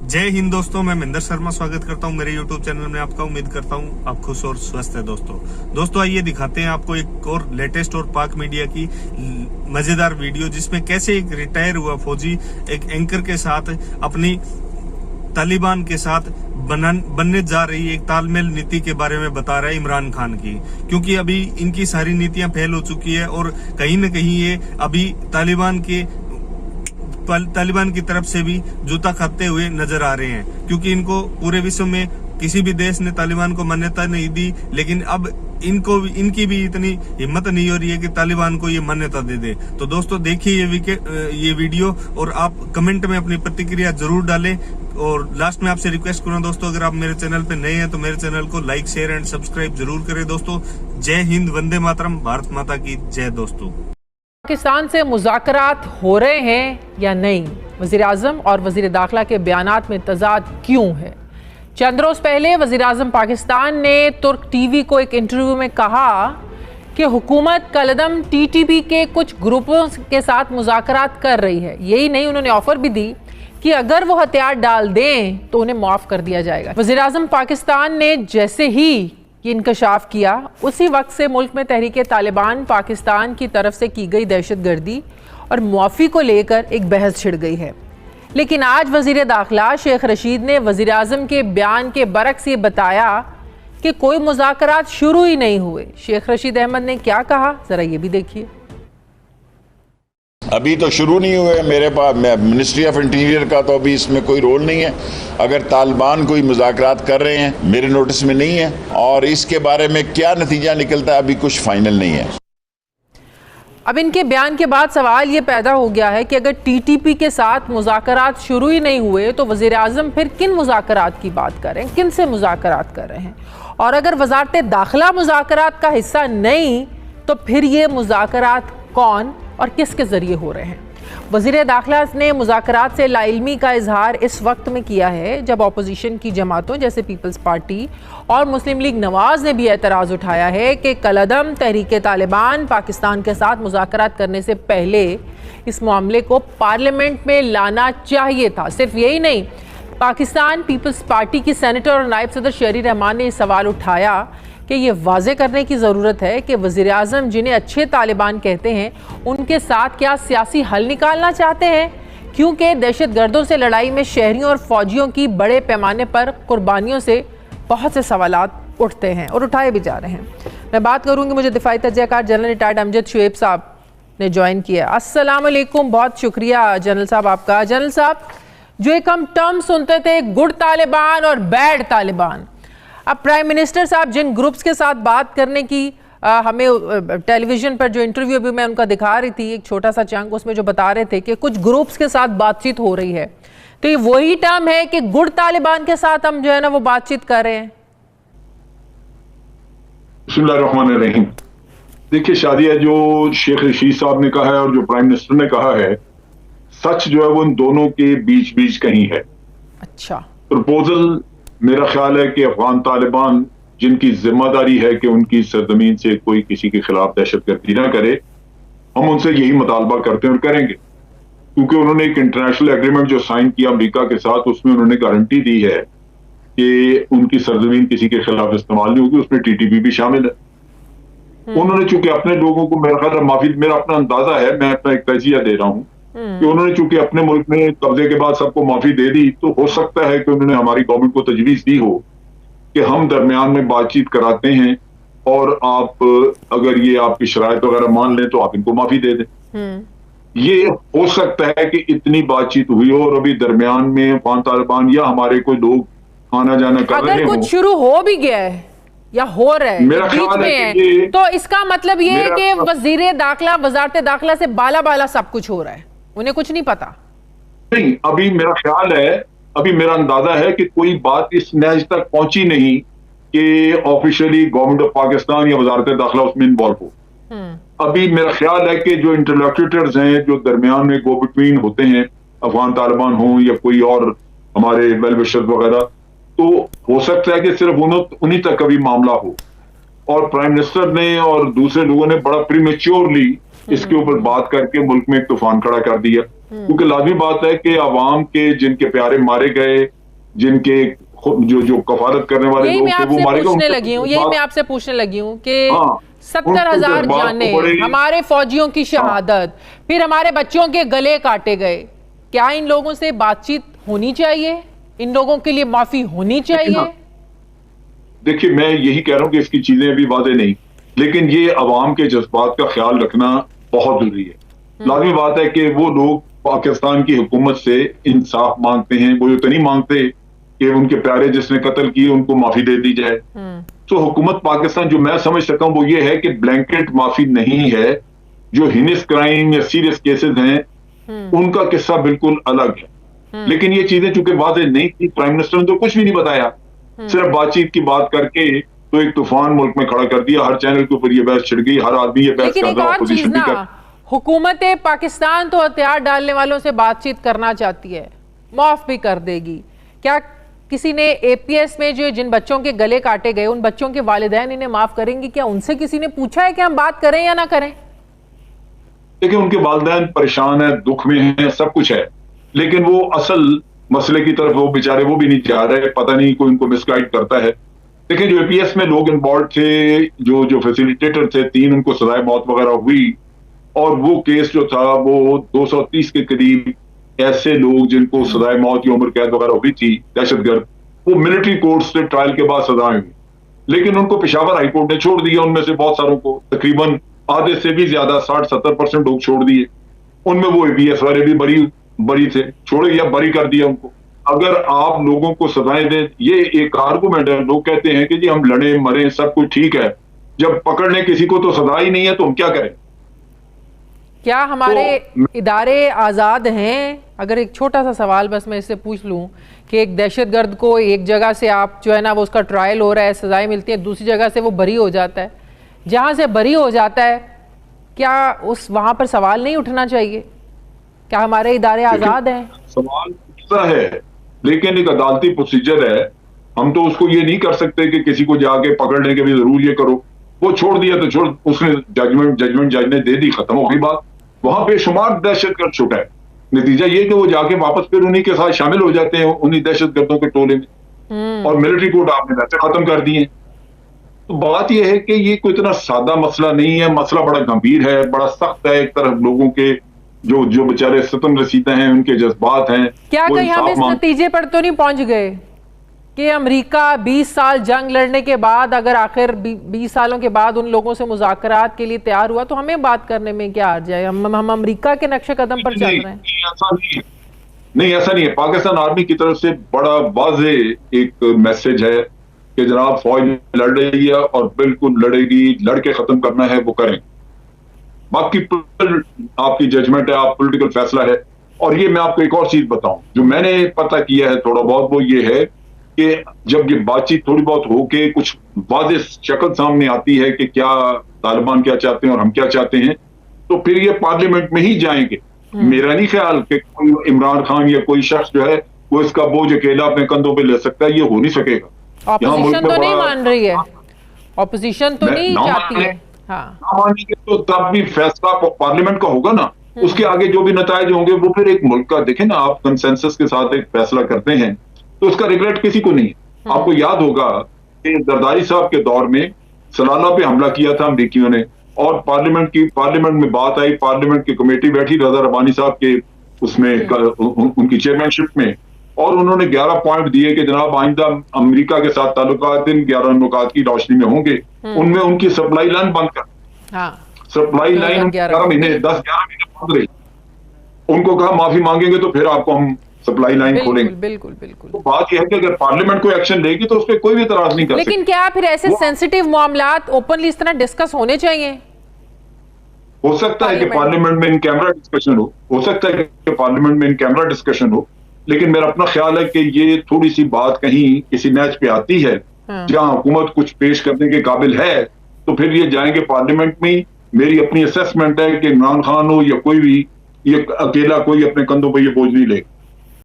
जय हिंद दोस्तों, मैं महेंद्र शर्मा स्वागत करता हूं मेरे YouTube चैनल में आपका। उम्मीद करता हूं आप खुश और स्वस्थ है। दोस्तों आइए दिखाते हैं आपको एक और लेटेस्ट और पाक मीडिया की मजेदार वीडियो, जिसमें कैसे एक रिटायर हुआ फौजी एक एंकर के साथ अपनी तालिबान के साथ बनने जा रही एक तालमेल नीति के बारे में बता रहा है इमरान खान की। क्योंकि अभी इनकी सारी नीतियां फेल हो चुकी है और कहीं न कहीं ये अभी तालिबान की तरफ से भी जूता खाते हुए नजर आ रहे हैं। क्योंकि इनको पूरे विश्व में किसी भी देश ने तालिबान को मान्यता नहीं दी, लेकिन अब इनकी भी इतनी हिम्मत नहीं हो रही है कि तालिबान को ये मान्यता दे दे। तो दोस्तों देखिए ये वीडियो और आप कमेंट में अपनी प्रतिक्रिया जरूर डालें। और लास्ट में आपसे रिक्वेस्ट करूँ दोस्तों, अगर आप मेरे चैनल पे नए हैं तो मेरे चैनल को लाइक, शेयर एंड सब्सक्राइब जरूर करें। दोस्तों जय हिंद, वंदे मातरम, भारत माता की जय। दोस्तों पाकिस्तान से मुज़ाकरात हो रहे हैं या नहीं, वज़ीर आज़म और वज़ीर दाखिला के बयानात में तज़ाद क्यों है? चंद रोज़ पहले वज़ीर आज़म पाकिस्तान ने तुर्क टीवी को एक इंटरव्यू में कहा कि हुकूमत कलदम टीटीपी के कुछ ग्रुपों के साथ मुज़ाकरात कर रही है। यही नहीं, उन्होंने ऑफर भी दी कि अगर वो हथियार डाल दें तो उन्हें माफ़ कर दिया जाएगा। वज़ीर आज़म पाकिस्तान ने जैसे ही ये इंकशाफ किया, उसी वक्त से मुल्क में तहरीक तालिबान पाकिस्तान की तरफ से की गई दहशतगर्दी और मुआफ़ी को लेकर एक बहस छिड़ गई है। लेकिन आज वज़ीर दाखिला शेख रशीद ने वज़ीर आज़म के बयान के बरक्स ये बताया कि कोई मुज़ाकरात शुरू ही नहीं हुए। शेख रशीद अहमद ने क्या कहा, ज़रा ये भी देखिए। अभी तो शुरू नहीं हुए। मेरे पास मिनिस्ट्री ऑफ इंटीरियर का तो अभी इसमें कोई रोल नहीं है। अगर तालिबान कोई मुज़ाकरात कर रहे हैं, मेरे नोटिस में नहीं है, और इसके बारे में क्या नतीजा निकलता है अभी कुछ फाइनल नहीं है। अब इनके बयान के बाद सवाल ये पैदा हो गया है कि अगर टीटीपी के साथ मुज़ाकरात शुरू ही नहीं हुए तो वज़ीर आज़म फिर किन मुज़ाकरात की बात कर रहे हैं, किन से मुज़ाकरात कर रहे हैं? और अगर वज़ारत दाखिला मुज़ाकरात का हिस्सा नहीं तो फिर ये मुज़ाकरात कौन और किसके ज़रिए हो रहे हैं? वज़ीर दाखिला ने मुज़ाकरात से लाइल्मी का इजहार इस वक्त में किया है जब अपोजिशन की जमातों जैसे पीपल्स पार्टी और मुस्लिम लीग नवाज़ ने भी एतराज़ उठाया है कि कलदम तहरीक तालिबान पाकिस्तान के साथ मुज़ाकरात करने से पहले इस मामले को पार्लियामेंट में लाना चाहिए था। सिर्फ यही नहीं, पाकिस्तान पीपल्स पार्टी की सेनेटर और नायब सदर शहरी रहमान ने सवाल उठाया कि ये वाज़े करने की ज़रूरत है कि वज़ीर आज़म जिन्हें अच्छे तालिबान कहते हैं, उनके साथ क्या सियासी हल निकालना चाहते हैं? क्योंकि दहशतगर्दों से लड़ाई में शहरियों और फ़ौजियों की बड़े पैमाने पर कुर्बानियों से बहुत से सवालात उठते हैं और उठाए भी जा रहे हैं। मैं बात करूँगी, मुझे दिफाई तजज़ियाकार जनरल रिटायर्ड अमजद शुएब साहब ने ज्वाइन किया। अस्सलाम वालेकुम, बहुत शुक्रिया जनरल साहब आपका। जनरल साहब, जो एक हम टर्म सुनते थे गुड तालिबान और बैड तालिबान, अब प्राइम मिनिस्टर साहब जिन ग्रुप्स के साथ बात करने की हमें टेलीविज़न पर जो इंटरव्यू भी मैं उनका दिखा रही थी, एक छोटा सा चंक, उसमें जो बता रहे थे कि कुछ ग्रुप्स के साथ बातचीत हो रही है, तो ये वही टर्म है कि गुड तालिबान के साथ हम जो है ना वो बातचीत कर रहे हैं? बिस्मिल्लाहिर्रहमानिर्रहीम। देखिए शादिया, जो शेख रशीद साहब ने कहा है और जो प्राइम मिनिस्टर ने कहा है, सच जो है वो इन दोनों के बीच बीच कहीं है। अच्छा, प्रपोजल मेरा ख्याल है कि अफगान तालिबान जिनकी जिम्मेदारी है कि उनकी सरजमीन से कोई किसी के खिलाफ दहशतगर्दी ना करे, हम उनसे यही मुतालबा करते हैं और करेंगे। क्योंकि उन्होंने एक इंटरनेशनल एग्रीमेंट जो साइन किया अमेरिका के साथ, उसमें उन्होंने गारंटी दी है कि उनकी सरजमीन किसी के खिलाफ इस्तेमाल नहीं होगी। उसमें टीटीपी भी शामिल है। उन्होंने चूंकि अपने लोगों को, मेरा ख्याल माफी, मेरा अपना अंदाजा है, मैं अपना एक तजिया दे रहा हूँ कि उन्होंने चूंकि अपने मुल्क में कब्जे के बाद सबको माफी दे दी, तो हो सकता है कि उन्होंने हमारी गवर्नमेंट को तजवीज दी हो कि हम दरमियान में बातचीत कराते हैं और आप अगर ये आपकी शराइत वगैरह मान लें तो आप इनको माफी दे दें। ये हो सकता है कि इतनी बातचीत हुई हो और अभी दरमियान में अफगान तालिबान या हमारे कोई लोग आना जाना कर रहे हो। अगर कुछ शुरू हो भी गया है या हो रहा है, मेरा ख्याल है कि तो इसका मतलब ये है कि वज़ीर दाखिला, वज़ारत दाखिला से बाला बाला सब कुछ हो रहा है, उन्हें कुछ नहीं पता। नहीं, अभी मेरा ख्याल है, अभी मेरा अंदाजा है कि कोई बात इस नहज तक पहुंची नहीं कि ऑफिशियली गवर्नमेंट ऑफ पाकिस्तान या वजारत दाखिला उसमें इन्वॉल्व हो। अभी मेरा ख्याल है कि जो इंटरलोक्यूटर्स हैं, जो दरमियान में गो बिटवीन होते हैं, अफगान तालिबान हो या कोई और हमारे वेल विशर्स वगैरह, तो हो सकता है कि सिर्फ उन्हीं तक अभी मामला हो। और प्राइम मिनिस्टर ने और दूसरे लोगों ने बड़ा प्रीमेच्योरली इसके ऊपर बात करके मुल्क में एक तूफान खड़ा कर दिया। क्योंकि लाजमी बात है कि आवाम के जिनके प्यारे मारे गए, जिनके जो कफालत करने वाले यही लोग मैं थे वो आपसे मारे पूछने गए। लगी हूँ, यही मैं आपसे पूछने लगी हूँ कि हाँ, 70,000 जाने, हमारे फौजियों की शहादत, फिर हमारे बच्चों के गले काटे गए, क्या इन लोगों से बातचीत होनी चाहिए? इन लोगों के लिए माफी होनी चाहिए? देखिए, मैं यही कह रहा हूं कि इसकी चीजें अभी वादे नहीं, लेकिन ये अवाम के जज्बात का ख्याल रखना बहुत जरूरी है। लाजमी बात है कि वो लोग पाकिस्तान की हुकूमत से इंसाफ मांगते हैं, वो ये तो नहीं मांगते कि उनके प्यारे जिसने कत्ल किए उनको माफी दे दी जाए। तो हुकूमत पाकिस्तान, जो मैं समझ सकता हूं वो ये है कि ब्लैंकेट माफी नहीं है। जो हिनिस क्राइम या सीरियस केसेस हैं उनका किस्सा बिल्कुल अलग है, लेकिन ये चीजें चूंकि वाज़ेह नहीं थी, प्राइम मिनिस्टर ने तो कुछ भी नहीं बताया, सिर्फ बातचीत की बात करके तो एक तूफान मुल्क में खड़ा कर दिया। हर चैनल के ऊपर ये बहस छिड़ गई, हर आदमी ये बहस लेकिन कर एक रहा है, और चीज अपोजिशन भी ना, कर। हुकूमत पाकिस्तान तो हथियार डालने वालों से बातचीत करना चाहती है, माफ भी कर देगी। क्या किसी ने एपीएस में जो जिन बच्चों के गले काटे गए उन बच्चों के वालिदैन इन्हें माफ करेंगे? क्या उनसे किसी ने पूछा है कि हम बात करें या ना करें? देखिए, उनके वालिदैन परेशान है, दुख में है, सब कुछ है, लेकिन वो असल मसले की तरफ वो बेचारे वो भी नहीं जा रहे। पता नहीं कोई उनको मिसगाइड करता है। देखिए, जो एपीएस में लोग इन्वॉल्व थे, जो फैसिलिटेटर थे, 3 उनको सजाए मौत वगैरह हुई, और वो केस जो था वो 230 के करीब ऐसे लोग जिनको सजाए मौत या उम्र कैद वगैरह हुई थी, दहशतगर्द, वो मिलिट्री कोर्ट से ट्रायल के बाद सजाएं हुई, लेकिन उनको पेशावर हाईकोर्ट ने छोड़ दिया। उनमें से बहुत सारों को, तकरीबन आधे से भी ज्यादा 60-70% लोग छोड़ दिए। उनमें वो एपीएस वाले भी बरी थे, छोड़े या बरी कर दिया उनको। अगर आप लोगों को सजाएं दें, ये एक आर्गुमेंट है। लोग कहते हैं कि जी हम लड़े मरे सब कुछ ठीक है, जब पकड़ने किसी को तो सजा ही नहीं है तो हम क्या करें? क्या हमारे इदारे आज़ाद हैं? अगर एक छोटा सा सवाल बस मैं इससे पूछ लूं कि एक दहशतगर्द को एक जगह से आप जो है ना वो उसका ट्रायल हो रहा है, सजाएं मिलती है, दूसरी जगह से वो बरी हो जाता है, जहां से बरी हो जाता है, क्या उस वहां पर सवाल नहीं उठना चाहिए? क्या हमारे इदारे आज़ाद हैं? सवाल उठता है, लेकिन एक अदालती प्रोसीजर है। हम तो उसको ये नहीं कर सकते कि किसी को जाके पकड़ने के भी जरूर ये करो। वो छोड़ दिया तो छोड़, उसने जजमेंट जज ने दे दी, खत्म हो गई बात। वहां बेशुमार दहशतगर्द छुटा है। नतीजा ये कि वो जाके वापस फिर उन्हीं के साथ शामिल हो जाते हैं, उन्हीं दहशतगर्दों के टोले में, और मिलिट्री कोर्ट आपने वैसे खत्म कर दिए। तो बात यह है कि ये कोई इतना सादा मसला नहीं है, मसला बड़ा गंभीर है, बड़ा सख्त है। एक तरफ लोगों के जो बेचारे सितम रसीदा हैं, उनके जज्बात हैं। क्या कहीं हम इस नतीजे पर तो नहीं पहुंच गए कि अमेरिका 20 साल जंग लड़ने के बाद अगर आखिर 20 सालों के बाद उन लोगों से मुज़ाकरात के लिए तैयार हुआ तो हमें बात करने में क्या हर्ज है? हम अमेरिका के नक्शे कदम पर चल रहे हैं। नहीं, ऐसा नहीं है। पाकिस्तान आर्मी की तरफ से बड़ा वाज़ेह एक मैसेज है कि जनाब फौज लड़ रही है और बिल्कुल लड़ेगी, लड़के खत्म करना है वो करें। बाकी आपकी जजमेंट है, आप पॉलिटिकल फैसला है। और ये मैं आपको एक और चीज बताऊं जो मैंने पता किया है थोड़ा बहुत, वो ये है कि जब ये बातचीत थोड़ी बहुत होके कुछ वाज़ेह शक्ल सामने आती है कि क्या तालिबान क्या चाहते हैं और हम क्या चाहते हैं, तो फिर ये पार्लियामेंट में ही जाएंगे। मेरा नहीं ख्याल कि कोई इमरान खान या कोई शख्स जो है वो इसका बोझ अकेला अपने कंधों पे ले सकता है, ये हो नहीं सकेगा। ऑपोजिशन तो नहीं मान रही है, ऑपोजिशन तो नहीं चाहती है। हाँ, मानेंगे तो तब भी फैसला पार्लियामेंट का होगा ना, उसके आगे जो भी नतायज होंगे वो फिर एक मुल्क का, देखें ना आप कंसेंसस के साथ एक फैसला करते हैं तो उसका रिग्रेट किसी को नहीं है। आपको याद होगा कि जरदारी साहब के दौर में सलाला पे हमला किया था अमरीकियों ने, और पार्लियामेंट में बात आई, पार्लियामेंट की कमेटी बैठी रजा रबानी साहब के उसमें उनकी चेयरमैनशिप में, और उन्होंने 11 पॉइंट दिए कि जनाब आइंदा अमेरिका के साथ ताल्लुकात इन 11 नुकात की रोशनी में होंगे। उनमें उनकी सप्लाई लाइन बंद कर, सप्लाई लाइन 11 महीने 10-11 महीने बंद रही। उनको कहा माफी मांगेंगे तो फिर आपको हम सप्लाई लाइन खोलेंगे। बिल्कुल बिल्कुल। तो बात यह है कि अगर पार्लियामेंट कोई एक्शन लेगी तो उस पर कोई भी इतराज नहीं कर सकता। लेकिन क्या फिर ऐसे सेंसिटिव मामलात ओपनली इस तरह डिस्कस होने चाहिए? हो सकता है कि पार्लियामेंट में इन कैमरा डिस्कशन हो सकता है कि पार्लियामेंट में इन कैमरा डिस्कशन हो, लेकिन मेरा अपना ख्याल है कि ये थोड़ी सी बात कहीं किसी मैच पे आती है जहां हुकूमत कुछ पेश करने के काबिल है तो फिर ये जाएंगे पार्लियामेंट में। मेरी अपनी असेसमेंट है कि इमरान खान हो या कोई भी, ये अकेला कोई अपने कंधों पर ये बोझ नहीं लेगा।